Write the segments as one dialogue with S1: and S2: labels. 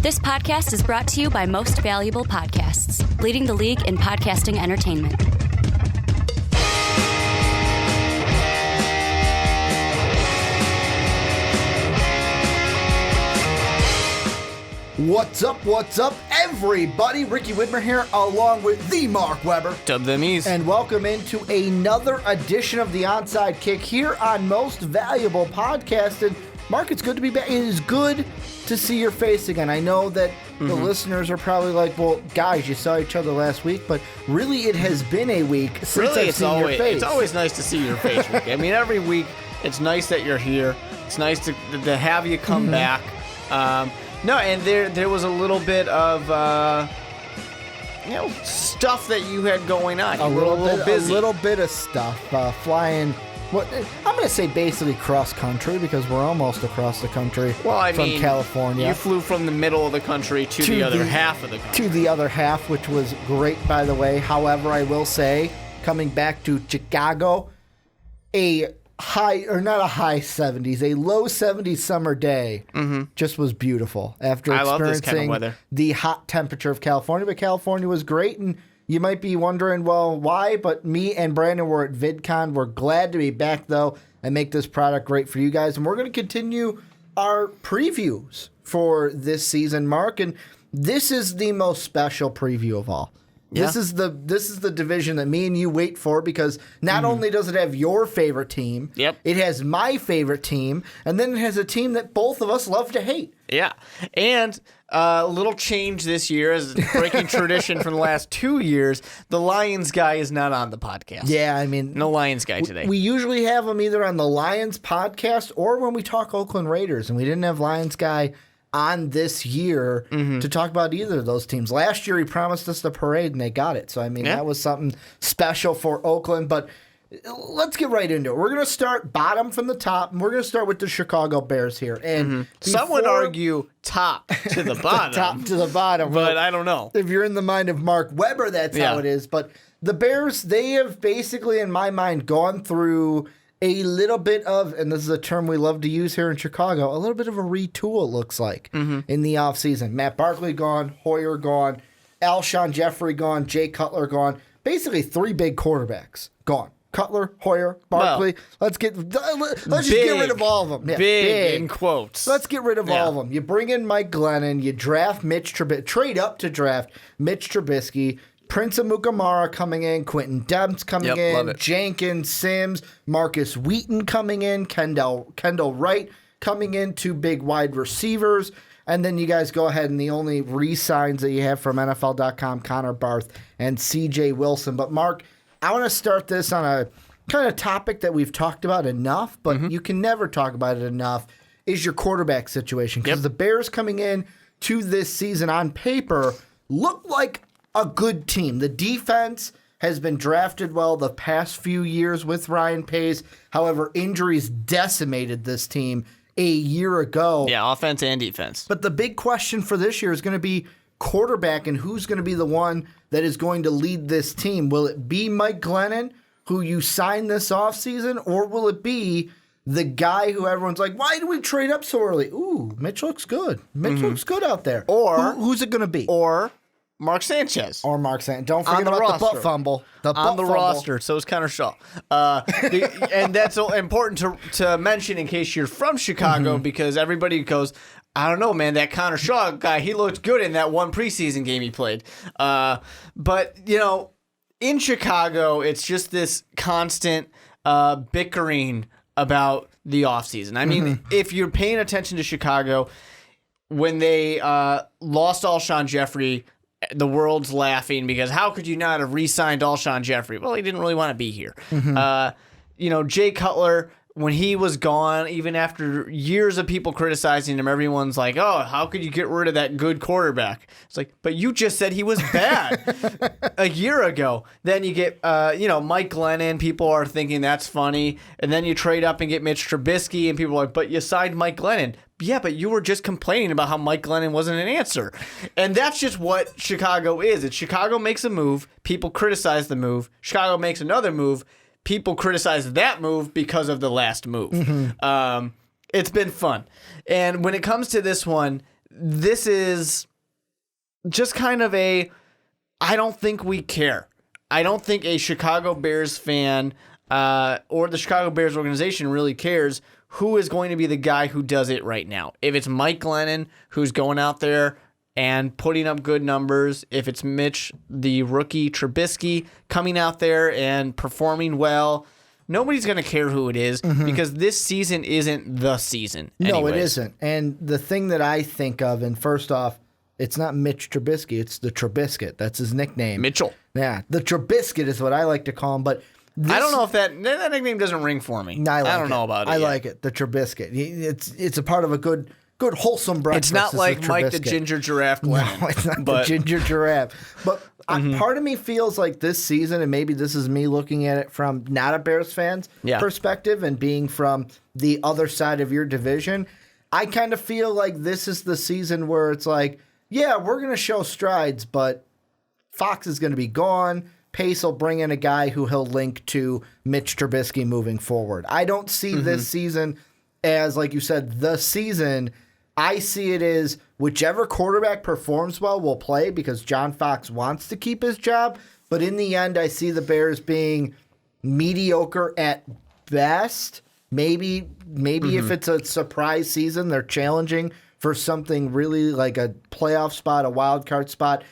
S1: This podcast is brought to you by Most Valuable Podcasts, leading the league in podcasting entertainment.
S2: What's up, everybody? Ricky Widmer here, along with the Mark Weber.
S3: Dub them ease.
S2: And welcome into another edition of the Onside Kick here on Most Valuable Podcast. And Mark, it's good to be back. It is good to see your face again. I know that the listeners are probably like, well, guys, you saw each other last week, but really it has been a week since I've seen your face.
S3: It's always nice to see your face, Ricky. I mean, every week it's nice that you're here. It's nice to have you come back. No, and there was a little bit of stuff that you had going on. You were a little busy.
S2: A little bit of stuff flying. What I'm going to say, basically cross country, because we're almost across the country. From California.
S3: You flew from the middle of the country to the other half of the country.
S2: To the other half, which was great, by the way. However, I will say, coming back to Chicago, a low 70s summer day just was beautiful after experiencing
S3: love this kind of weather.
S2: The hot temperature of California. But California was great, and you might be wondering, well, why? But me and Brandon were at VidCon. We're glad to be back, though, and make this product great for you guys. And we're going to continue our previews for this season, Mark, and this is the most special preview of all. Yeah. This is the division that me and you wait for, because not only does it have your favorite team, it has my favorite team, and then it has a team that both of us love to hate.
S3: Yeah, and a little change this year, as breaking tradition from the last 2 years, the Lions guy is not on the podcast.
S2: Yeah, I mean,
S3: no Lions guy today.
S2: We usually have him either on the Lions podcast or when we talk Oakland Raiders, and we didn't have Lions guy on this year to talk about either of those teams. Last year, he promised us the parade, and they got it. So, I mean, that was something special for Oakland. But let's get right into it. We're going to start bottom from the top, and we're going to start with the Chicago Bears here. And
S3: some would argue top to the bottom.
S2: Top to the bottom.
S3: But I don't know.
S2: If you're in the mind of Mark Weber, that's how it is. But the Bears, they have basically, in my mind, gone through a little bit of, and this is a term we love to use here in Chicago, a little bit of a retool, it looks like, in the offseason. Matt Barkley gone, Hoyer gone, Alshon Jeffrey gone, Jay Cutler gone. Basically, three big quarterbacks gone. Cutler, Hoyer, Barkley. Let's just get rid of all of them. Yeah,
S3: big in quotes.
S2: Let's get rid of all of them. You bring in Mike Glennon. You draft Mitch Trubisky. Trade up to draft Mitch Trubisky. Prince Amukamara coming in, Quentin Demps coming in, Jenkins, Sims, Marcus Wheaton coming in, Kendall Wright coming in, two big wide receivers, and then you guys go ahead and the only re-signs that you have from NFL.com, Connor Barth and C.J. Wilson. But Mark, I want to start this on a kind of topic that we've talked about enough, but you can never talk about it enough, is your quarterback situation. Because the Bears coming in to this season on paper look like a good team. The defense has been drafted well the past few years with Ryan Pace. However, injuries decimated this team a year ago.
S3: Yeah, offense and defense.
S2: But the big question for this year is going to be quarterback, and who's going to be the one that is going to lead this team. Will it be Mike Glennon, who you signed this offseason, or will it be the guy who everyone's like, why do we trade up so early? Ooh, Mitch looks good. Mitch looks good out there.
S3: Or
S2: who's it going to be?
S3: Or Mark Sanchez.
S2: Don't forget about the butt fumble.
S3: On the roster, so is Connor Shaw. And that's so important to mention in case you're from Chicago, because everybody goes, I don't know, man, that Connor Shaw guy, he looked good in that one preseason game he played. But, in Chicago, it's just this constant bickering about the offseason. I mean, if you're paying attention to Chicago, when they lost Alshon Jeffrey, the world's laughing because how could you not have re-signed Alshon Jeffrey? Well, he didn't really want to be here. Jay Cutler, when he was gone, even after years of people criticizing him, everyone's like, oh, how could you get rid of that good quarterback? It's like, but you just said he was bad a year ago. Then you get, Mike Glennon. People are thinking that's funny. And then you trade up and get Mitch Trubisky, and people are like, but you signed Mike Glennon. Yeah, but you were just complaining about how Mike Glennon wasn't an answer. And that's just what Chicago is. It's Chicago makes a move, people criticize the move. Chicago makes another move, people criticize that move because of the last move. It's been fun. And when it comes to this one, this is just kind of I don't think we care. I don't think a Chicago Bears fan or the Chicago Bears organization really cares who is going to be the guy who does it right now. If it's Mike Glennon, who's going out there and putting up good numbers, if it's Mitch, the rookie Trubisky, coming out there and performing well, nobody's going to care who it is because this season isn't the season.
S2: No, it isn't. And the thing that I think of, and first off, it's not Mitch Trubisky, it's the Trubiscuit. That's his nickname.
S3: Mitchell.
S2: Yeah, the Trubiscuit is what I like to call him, but
S3: I don't know if that nickname doesn't ring for me. I don't know about it.
S2: I like it, the Trubiscuit. It's a part of a good wholesome breakfast.
S3: It's not like Mike the Ginger Giraffe Glennon.
S2: No, it's not the Ginger Giraffe. But part of me feels like this season, and maybe this is me looking at it from not a Bears fan's perspective and being from the other side of your division, I kind of feel like this is the season where it's like, yeah, we're going to show strides, but Fox is going to be gone. Pace will bring in a guy who he'll link to Mitch Trubisky moving forward. I don't see this season as, like you said, the season. I see it as whichever quarterback performs well will play because John Fox wants to keep his job. But in the end, I see the Bears being mediocre at best. Maybe if it's a surprise season, they're challenging for something really like a playoff spot, a wild card spot.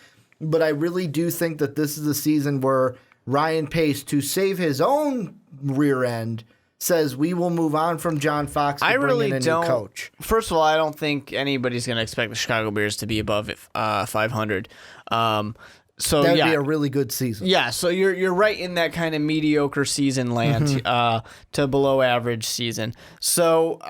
S2: But I really do think that this is a season where Ryan Pace, to save his own rear end, says we will move on from John Fox to bring in a new coach.
S3: First of all, I don't think anybody's going to expect the Chicago Bears to be above 500. So
S2: that'd be a really good season.
S3: Yeah, so you're right in that kind of mediocre season land to below average season. So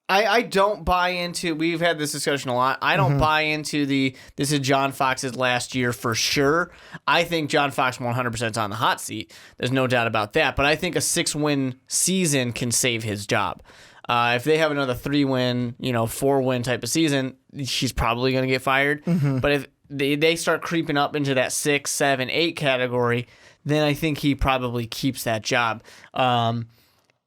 S3: I don't buy into, we've had this discussion a lot, I don't buy into this is John Fox's last year for sure. I think John Fox 100% is on the hot seat. There's no doubt about that. But I think a 6-win season can save his job. If they have another 3-win, 4-win type of season, he's probably going to get fired. But if they start creeping up into that 6, 7, 8 category, then I think he probably keeps that job.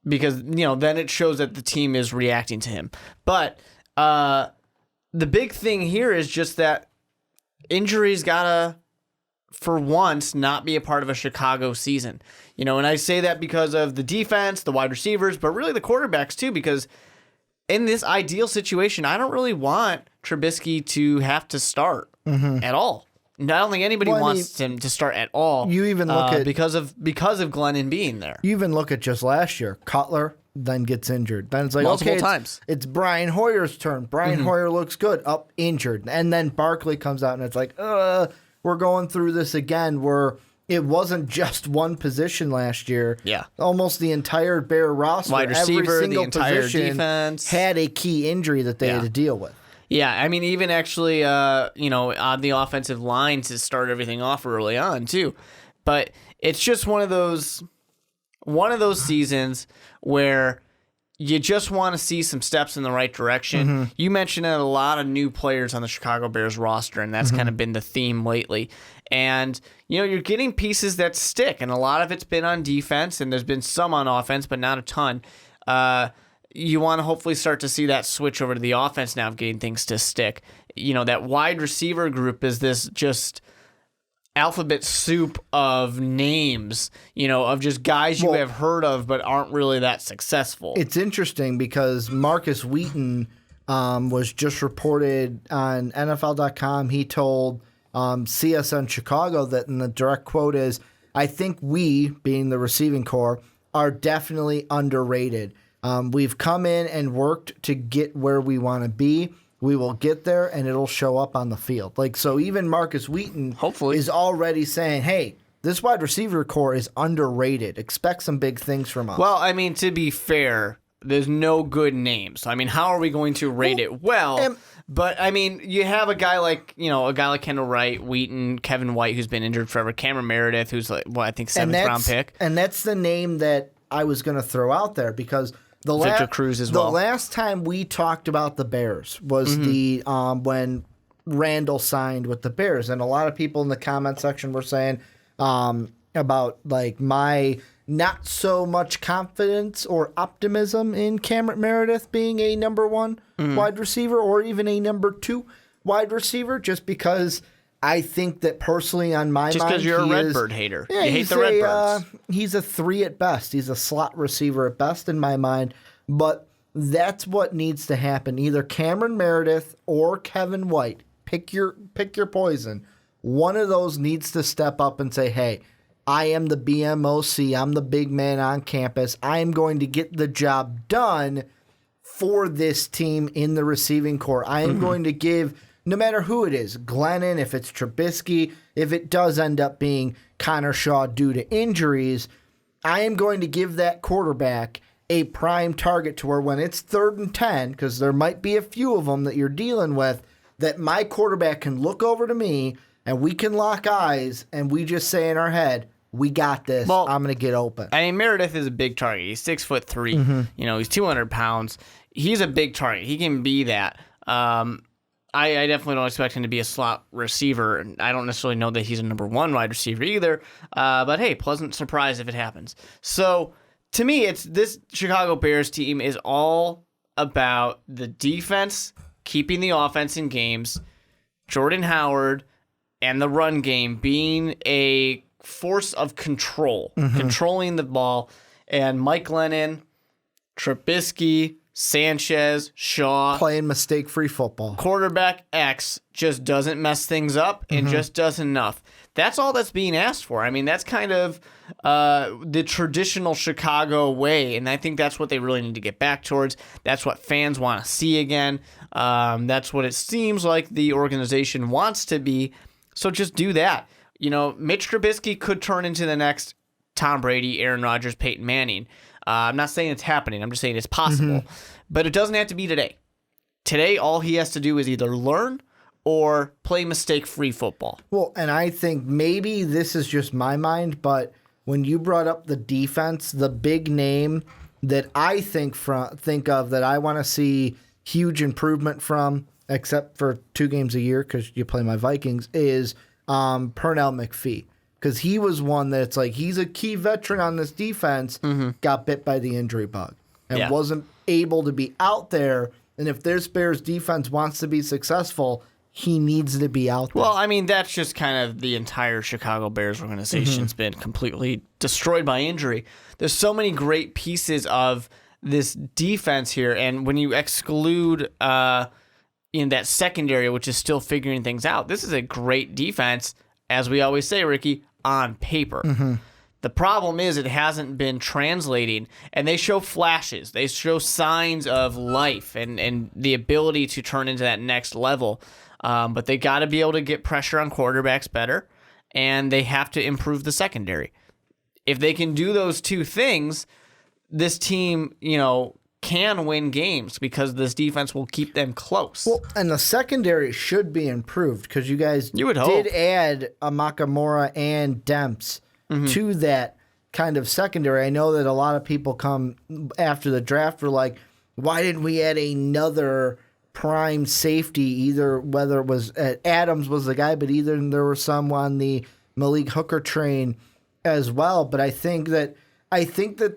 S3: Because, then it shows that the team is reacting to him. But the big thing here is just that injuries gotta, for once, not be a part of a Chicago season. And I say that because of the defense, the wide receivers, but really the quarterbacks too, because in this ideal situation, I don't really want Trubisky to have to start at all. I don't think anybody wants him to start at all.
S2: You even look at
S3: because of Glennon being there.
S2: You even look at just last year. Cutler then gets injured. Then it's like
S3: multiple times.
S2: It's Brian Hoyer's turn. Brian Hoyer looks good, up injured, and then Barkley comes out and it's like, we're going through this again. Where it wasn't just one position last year.
S3: Yeah,
S2: almost the entire Bear roster,
S3: wide receiver,
S2: every single
S3: the entire
S2: position
S3: defense
S2: had a key injury that they had to deal with.
S3: Yeah, I mean, even actually, on the offensive line to start everything off early on too. But it's just one of those seasons where you just want to see some steps in the right direction. You mentioned a lot of new players on the Chicago Bears roster, and that's kind of been the theme lately. And, you're getting pieces that stick, and a lot of it's been on defense, and there's been some on offense, but not a ton. You want to hopefully start to see that switch over to the offense now of getting things to stick. That wide receiver group is this just alphabet soup of names, of just guys you have heard of but aren't really that successful.
S2: It's interesting because Marcus Wheaton was just reported on NFL.com. He told CSN Chicago that, and the direct quote is, I think we, being the receiving corps, are definitely underrated. We've come in and worked to get where we want to be. We will get there, and it'll show up on the field. So even Marcus Wheaton
S3: hopefully
S2: is already saying, hey, this wide receiver core is underrated. Expect some big things from us.
S3: Well, I mean, to be fair, there's no good names. I mean, how are we going to rate it well? But, I mean, you have a guy like Kendall Wright, Wheaton, Kevin White, who's been injured forever, Cameron Meredith, who's I think 7th-round pick.
S2: And that's the name that I was going to throw out there because
S3: Victor Cruz as well.
S2: The last time we talked about the Bears was the when Randall signed with the Bears, and a lot of people in the comment section were saying about my not so much confidence or optimism in Cameron Meredith being a number one wide receiver or even a number 2 wide receiver, just because I think that personally on my mind,
S3: just because you're a Redbird hater.
S2: Yeah,
S3: you hate the Redbirds.
S2: He's a 3 at best. He's a slot receiver at best in my mind. But that's what needs to happen. Either Cameron Meredith or Kevin White. Pick your poison. One of those needs to step up and say, hey, I am the BMOC. I'm the big man on campus. I am going to get the job done for this team in the receiving corps. I am going to give, no matter who it is, Glennon, if it's Trubisky, if it does end up being Connor Shaw due to injuries, I am going to give that quarterback a prime target to where when it's 3rd and 10, because there might be a few of them that you're dealing with, that my quarterback can look over to me and we can lock eyes and we just say in our head, we got this. Well, I'm going to get open.
S3: I mean, Meredith is a big target. He's 6'3". He's 200 pounds. He's a big target. He can be that. I definitely don't expect him to be a slot receiver. I don't necessarily know that he's a number 1 wide receiver either. But hey, pleasant surprise if it happens. So to me, it's this Chicago Bears team is all about the defense, keeping the offense in games, Jordan Howard, and the run game being a force of control, controlling the ball, and Mike Glennon, Trubisky, Sanchez, Shaw.
S2: Playing mistake-free football.
S3: Quarterback X just doesn't mess things up and just does enough. That's all that's being asked for. I mean, that's kind of the traditional Chicago way, and I think that's what they really need to get back towards. That's what fans want to see again. That's what it seems like the organization wants to be. So just do that. Mitch Trubisky could turn into the next Tom Brady, Aaron Rodgers, Peyton Manning. I'm not saying it's happening. I'm just saying it's possible. But it doesn't have to be today. Today, all he has to do is either learn or play mistake-free football.
S2: Well, and I think maybe this is just my mind, but when you brought up the defense, the big name that I think of that I want to see huge improvement from, except for 2 games a year because you play my Vikings, is Pernell McPhee. Because he was one that's like, he's a key veteran on this defense, got bit by the injury bug and wasn't able to be out there. And if this Bears defense wants to be successful, he needs to be out there.
S3: Well, I mean, that's just kind of the entire Chicago Bears organization's been completely destroyed by injury. There's so many great pieces of this defense here. And when you exclude in that secondary, which is still figuring things out, this is a great defense, as we always say, Ricky, on paper. The problem is it hasn't been translating, and they show flashes. They show signs of life and the ability to turn into that next level. But they got to be able to get pressure on quarterbacks better, and they have to improve the secondary. If they can do those 2 things, this team, can win games because this defense will keep them close.
S2: Well, and the secondary should be improved because you guys
S3: did
S2: add Amakamura and Demps to that kind of secondary. I know that a lot of people come after the draft were like, why didn't we add another prime safety, either whether it was Adams was the guy, but either there were some on the Malik Hooker train as well. But I think that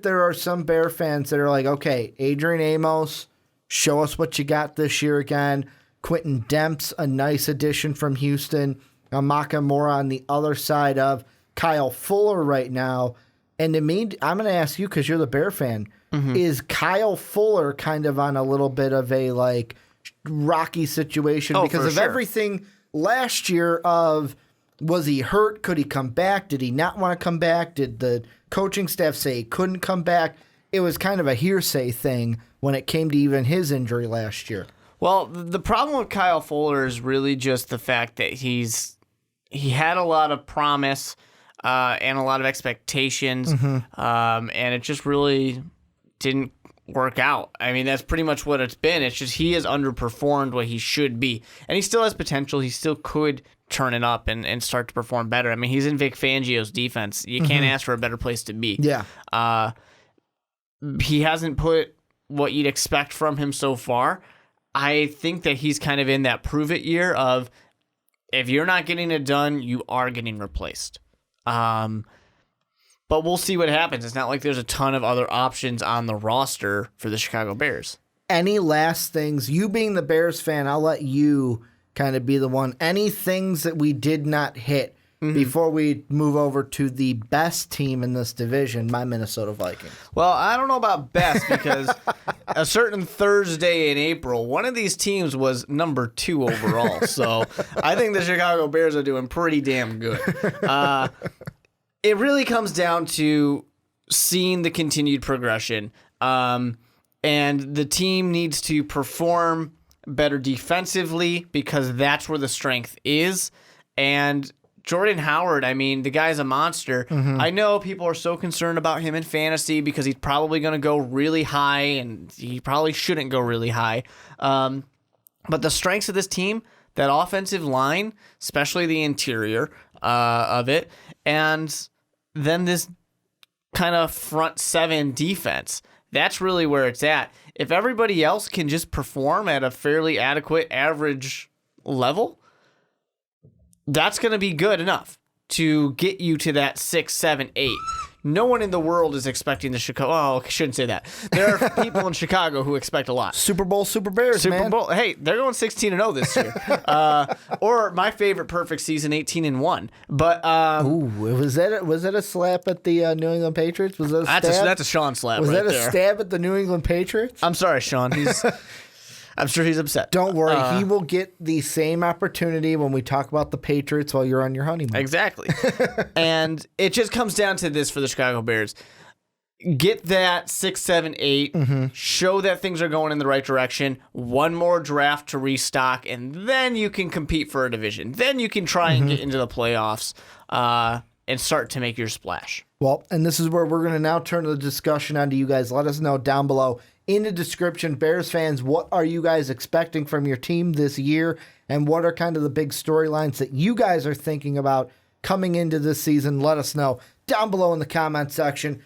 S2: there are some Bear fans that are like, okay, Adrian Amos, show us what you got this year again. Quentin Demps, a nice addition from Houston. Amakamura on the other side of Kyle Fuller right now. And to me, I'm going to ask you, because you're the Bear fan, is Kyle Fuller kind of on a little bit of a like rocky situation because of everything last year of, was he hurt? Could he come back? Did he not want to come back? Did the coaching staff say he couldn't come back? It was kind of a hearsay thing when it came to even his injury last year.
S3: Well, the problem with Kyle Fuller is really just the fact that he had a lot of promise and a lot of expectations, and it just really didn't work out. I mean, that's pretty much what it's been. It's just he has underperformed what he should be. And he still has potential. He still could turn it up and start to perform better. I mean, he's in Vic Fangio's defense. You can't ask for a better place to be.
S2: Yeah.
S3: He hasn't put what you'd expect from him so far. I think that he's kind of in that prove it year of, if you're not getting it done, you are getting replaced. But we'll see what happens. It's not like there's a ton of other options on the roster for the Chicago Bears.
S2: Any last things? You being the Bears fan, I'll let you kind of be the one. Any things that we did not hit before we move over to the best team in this division, my Minnesota Vikings?
S3: Well, I don't know about best because a certain Thursday in April, one of these teams was number 2 overall. So I think the Chicago Bears are doing pretty damn good. It really comes down to seeing the continued progression. And the team needs to perform better defensively because that's where the strength is. And Jordan Howard, I mean, the guy's a monster. I know people are so concerned about him in fantasy because he's probably going to go really high, and he probably shouldn't go really high. But the strengths of this team, that offensive line, especially the interior of it, and then this kind of front 7 defense, that's really where it's at. If everybody else can just perform at a fairly adequate average level, that's going to be good enough to get you to that 6, 7, 8. No one in the world is expecting the Chicago. Oh, I shouldn't say that. There are people in Chicago who expect a lot.
S2: Super Bowl, Super Bears,
S3: Super
S2: man.
S3: Bowl. Hey, they're going 16-0 this year. Or my favorite perfect season, 18-1. But
S2: was that a slap at the New England Patriots? Was that a stab?
S3: That's a Sean slap.
S2: Was
S3: right
S2: that a
S3: there.
S2: stab at the New England Patriots?
S3: I'm sorry, Sean. I'm sure he's upset.
S2: Don't worry. He will get the same opportunity when we talk about the Patriots while you're on your honeymoon.
S3: Exactly. And it just comes down to this for the Chicago Bears. Get that 6, 7, 8. Show that things are going in the right direction. One more draft to restock, and then you can compete for a division. Then you can try and get into the playoffs and start to make your splash.
S2: Well, and this is where we're going to now turn the discussion on to you guys. Let us know down below in the description, Bears fans, what are you guys expecting from your team this year? And what are kind of the big storylines that you guys are thinking about coming into this season? Let us know down below in the comment section.